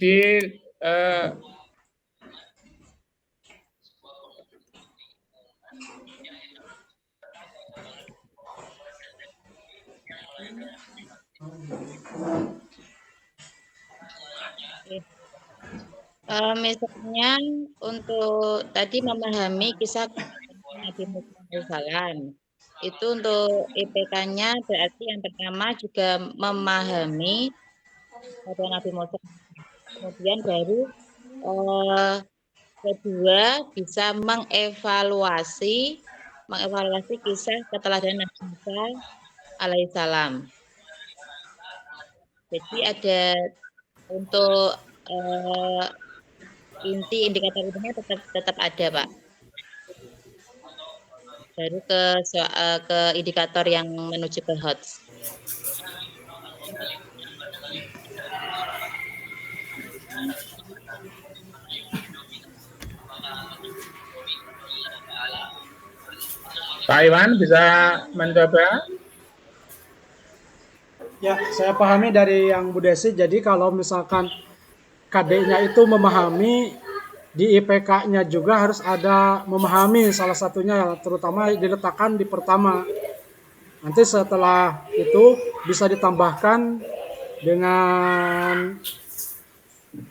di misalnya untuk tadi memahami kisah Nabi Musa alaihissalam, itu untuk IPK-nya berarti yang pertama juga memahami pada Nabi Musa, kemudian baru kedua bisa mengevaluasi kisah keteladanan Nabi Musa alaihissalam. Jadi ada untuk inti indikator intinya tetap ada, Pak. Baru ke indikator yang menuju ke HOTS. Pak Iwan bisa mencoba? Ya, saya pahami dari yang Bu Desi. Jadi kalau misalkan KD-nya itu memahami, di IPK-nya juga harus ada memahami salah satunya, terutama diletakkan di pertama. Nanti setelah itu bisa ditambahkan dengan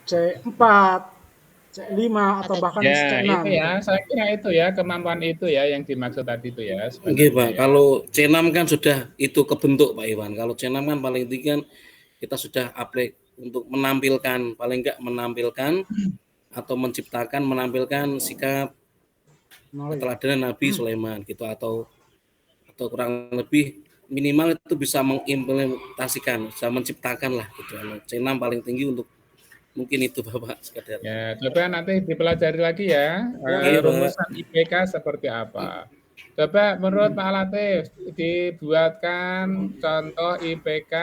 C4, C5 atau bahkan Ya, C6. itu ya. Saya kira itu ya, kemampuan itu ya yang dimaksud tadi itu ya. Oke, Pak. Ya. Kalau C6 kan sudah itu kebentuk, Pak Iwan. Kalau C6 kan paling tinggi kan kita sudah apply untuk menampilkan, paling enggak menampilkan atau menampilkan sikap keteladanan Nabi Sulaiman gitu, atau kurang lebih minimal itu bisa mengimplementasikan, bisa menciptakan lah gitu. C6 paling tinggi untuk mungkin itu Bapak sekadar. Ya, coba nanti dipelajari lagi ya, rumusan IPK seperti apa. Coba menurut Pak Latif dibuatkan contoh IPK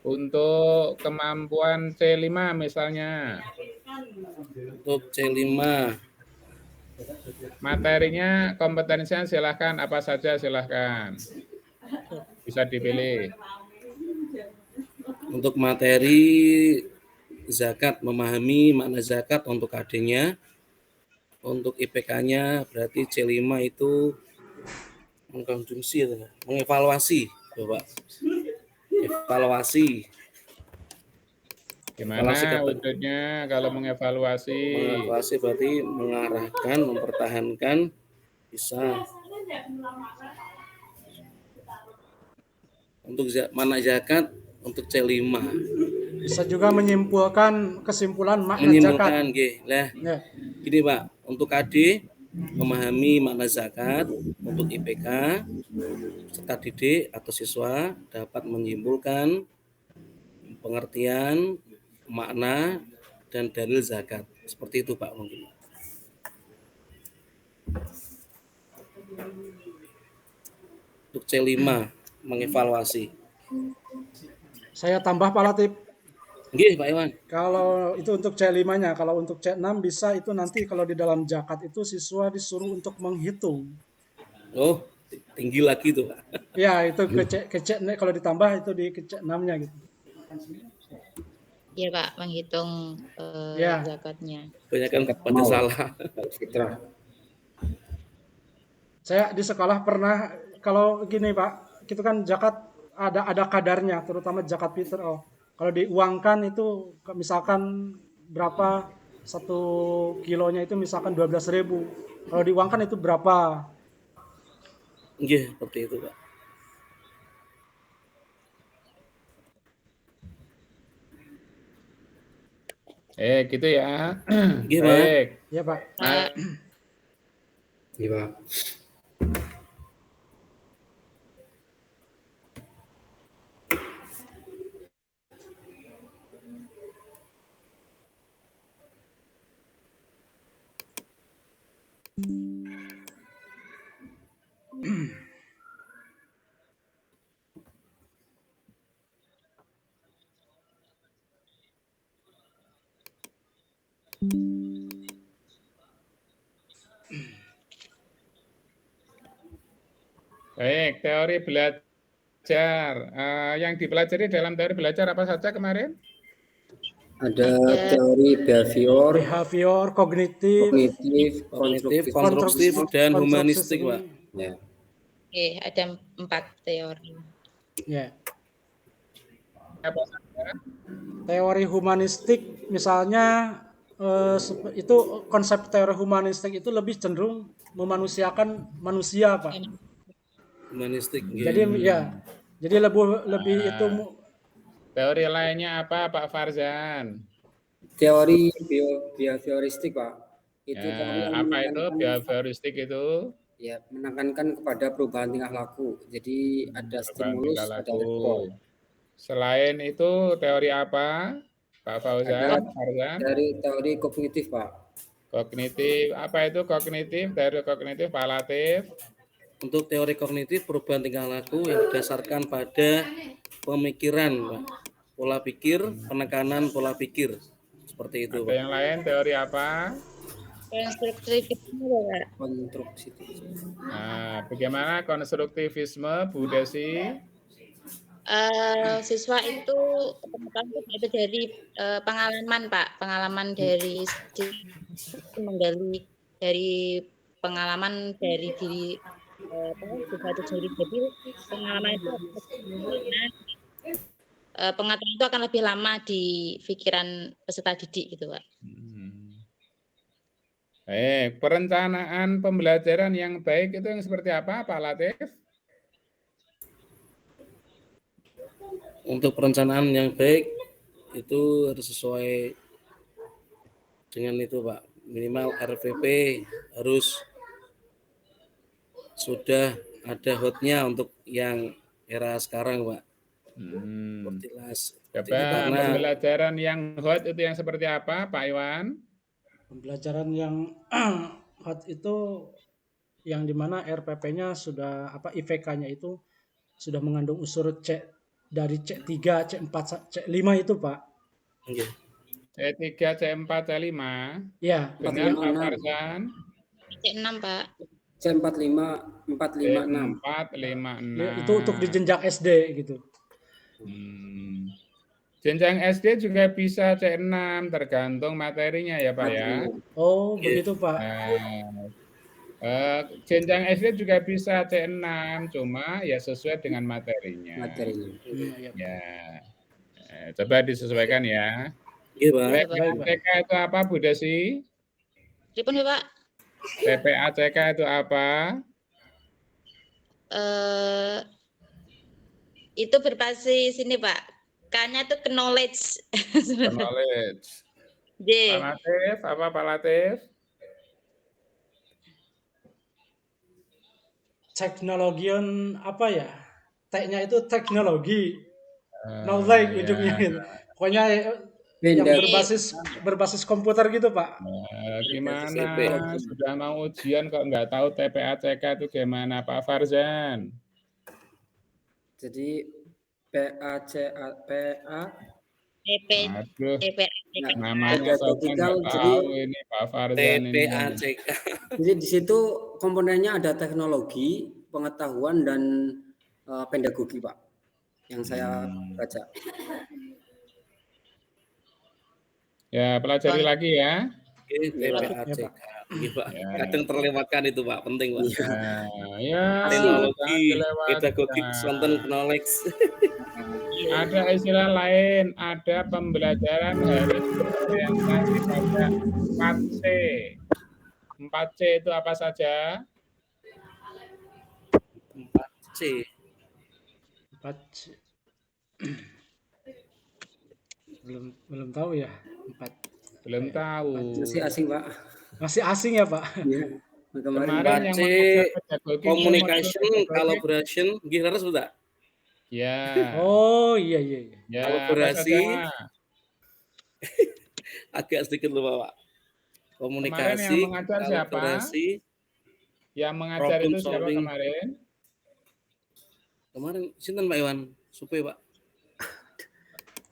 untuk kemampuan C5 misalnya. Untuk C5 materinya, kompetensinya silahkan apa saja silahkan. Bisa dipilih. Untuk materi zakat, memahami makna zakat untuk KD-nya. Untuk IPK-nya berarti C5 itu mengkonsumsi, mengevaluasi, Bapak. Evaluasi. Gimana wujudnya kalau mengevaluasi? Mengevaluasi berarti mengarahkan, mempertahankan, bisa. Untuk mana zakat, untuk C5. Bisa juga menyimpulkan kesimpulan makna menyimpulkan, zakat. Lah, ya. Gini Pak, untuk KD memahami makna zakat, untuk IPK serta didik atau siswa dapat menyimpulkan pengertian makna dan dalil zakat. Seperti itu Pak mungkin. Untuk C5 mengevaluasi. Saya tambah Pak Latif. Nggih, Pak Iwan. Kalau itu untuk C5-nya, kalau untuk C6 bisa itu nanti kalau di dalam zakat itu siswa disuruh untuk menghitung. Oh, tinggi lagi tuh, Pak. Ya, itu ke C kalau ditambah itu di ke C6-nya gitu. Iya, Pak, menghitung zakatnya. Banyak kan pada salah. Fitrah. Saya di sekolah pernah kalau gini, Pak, itu kan zakat ada kadarnya, terutama zakat fitrah. Kalau diuangkan itu misalkan berapa 1 kilonya itu misalkan 12.000. Kalau diuangkan itu berapa? Iya, seperti itu, Pak. Gitu ya. Baik. Iya, Pak. Iya, Pak. Baik, teori belajar. Yang dipelajari dalam teori belajar apa saja kemarin? Ada Ya. teori behavior, kognitif, kognitif, Kognitif, konstruktif. konstruktif, dan humanistik, Pak. Ya. Oke, ada 4 teori. Ya. Apa saja? Teori humanistik misalnya itu konsep teori humanistik itu lebih cenderung memanusiakan manusia, Pak. Humanistik. Jadi ya, jadi lebih itu Teori lainnya apa, Pak Farzan? Teori behavioristik, Pak. Itu teori Ya, yang apa itu menekankan, behavioristik itu? ya, menekankan kepada perubahan tingkah laku. Jadi ada Perubahan stimulus, tingkah ada laku. respon. Selain itu teori apa, Pak Fauzan, Farzan? Dari teori kognitif, Pak. Kognitif, apa itu kognitif? Teori kognitif, Pak Latif? Untuk teori kognitif perubahan tingkah laku yang didasarkan pada pemikiran, Pak. Pola pikir, penekanan pola pikir. Seperti itu, Ada Pak. yang lain teori apa? Konstruktivisme, Pak. Konstruksi. Nah, bagaimana konstruktivisme, Bu Desi? Siswa itu pengetahuan itu dari pengalaman, Pak. Pengalaman dari menggali dari pengalaman dari diri siswa itu sendiri. Jadi pengalaman itu pengetahuan itu akan lebih lama di pikiran peserta didik gitu, Pak. Perencanaan pembelajaran yang baik itu yang seperti apa, Pak Latif? Untuk perencanaan yang baik itu harus sesuai dengan itu, Pak. Minimal RVP harus sudah ada hotnya untuk yang era sekarang, Pak. Jelas. Coba pembelajaran yang hot itu yang seperti apa, Pak Iwan? Pembelajaran yang hot itu yang dimana RPP-nya sudah IPK-nya itu sudah mengandung unsur C dari C3, C4, C5 itu, Pak. Iya. C3, C4, C5. Ya, Benar, Pak Farzan? C6, Pak. C45, 456. 456. Ya, itu untuk di jenjang SD gitu. Jenjang SD juga bisa C6, tergantung materinya ya, Pak ya. Oh, begitu, Pak. Jenjang SD juga bisa C6, cuma ya sesuai dengan materinya. Ya. Coba disesuaikan ya. Iya, Pak. TPA-CK itu apa, Bu Desi? Pripun ya, Pak? TPA-CK itu apa? Itu berbasis ini, Pak. K-nya itu knowledge. Knowledge. J. Pak Latif, apa Pak Latif? Teknologion apa ya? T-nya itu teknologi. Knowledge ujungnya gitu. Pokoknya yang berbasis komputer gitu, Pak. Gimana? Sudah mau ujian kok nggak tahu TPA-CK itu gimana, Pak Farzan? Jadi namanya nggak tahu ini Pak Farzan ini. TPA-CK. Jadi di situ komponennya ada teknologi, pengetahuan, dan pedagogi, Pak, yang saya baca. Ya, pelajari lagi ya. TPA-CK. Iya, Pak. Kadang terlewatkan itu, Pak. Penting, Pak. Ya, teknologi, pedagogik, content knowledge. Ada istilah lain, ada pembelajaran dari orientasi pada 4C. 4C itu apa saja? 4C. 4C. Belum tahu ya. 4. Belum tahu. Masih asing, Pak. Masih asing ya, Pak. Ya. Kemarin yang communication, collaboration, gimana sudah? Ya. Oh, iya. Ya, kolaborasi. Agak sedikit lupa, Pak. Komunikasi, yang mengajar kolaborasi. Siapa? Yang mengajar itu siapa kemarin? Kemarin sinten Pak Iwan? Supe, Pak.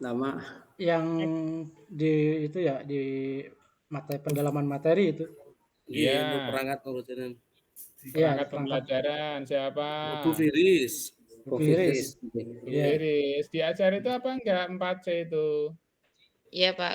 Lama. Yang di itu ya di pendalaman materi itu. Iya, perangkat pembelajaran. Perangkat pembelajaran siapa? Bu Firis. Firis. Diajar itu apa enggak 4C itu? Iya, Pak.